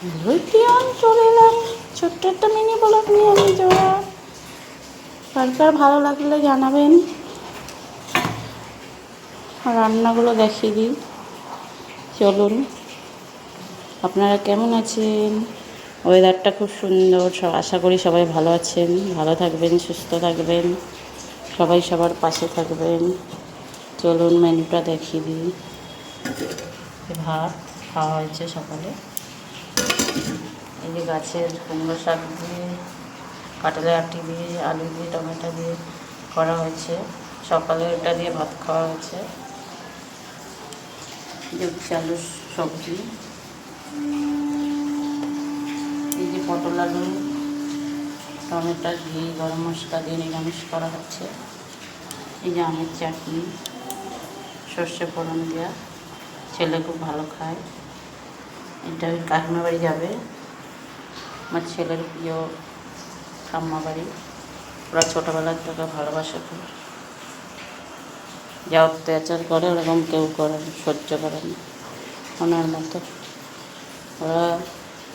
Hello চলে এলাম ছোট্ট একটা মিনি ব্লগ নিয়ে আমি জোড়া। কার ভালো লাগলে জানাবেন। রান্নাগুলো দেখিয়ে দিই, চলুন। আপনারা কেমন আছেন? ওয়েদারটা খুব সুন্দর, আশা করি সবাই ভালো আছেন, ভালো থাকবেন, সুস্থ থাকবেন, সবাই সবার পাশে থাকবেন। চলুন মেনুটা দেখিয়ে দিই। ভাত খাওয়া হয়েছে সকালে, এই যে গাছের কুমড়ো শাক দিয়ে, কাঁঠালের আটি দিয়ে, আলু দিয়ে, টমেটো দিয়ে করা হয়েছে। সকালে ওটা দিয়ে ভাত খাওয়া হয়েছে। যে আলুর সবজি, এই যে পটল আলু টমেটো ঘি গরম মশলা দিয়ে নিরামিষ করা হচ্ছে। এই যে আমের চাটনি, সর্ষে ফোড়ন দেওয়া, ছেলে খুব ভালো খায়। এটা ওই কাকিমা বাড়ি যাবে, আমার ছেলের প্রিয় ঠাম্মা বাড়ি। ওরা ছোটোবেলার থেকে ভালোবাসে খুব, যা অত্যাচার করে ওরকম কেউ করে সহ্য করে না ওনার মতো। ওরা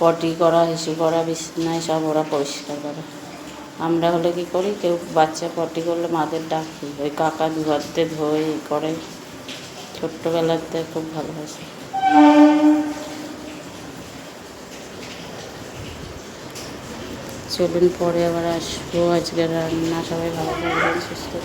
পটি করা, হিসু করা, বিছনায় সব ওরা পরিষ্কার করে। আমরা হলে কী করি, কেউ বাচ্চা পটি করলে মাদের ডাকি, ওই কাকা দুহাতে ধোয় করে। ছোট্টবেলাতে খুব ভালোবাসে। চলুন পরে আবার আসবো। আজকে রান্না, সবাই ভালো থাকবেন, সুস্থ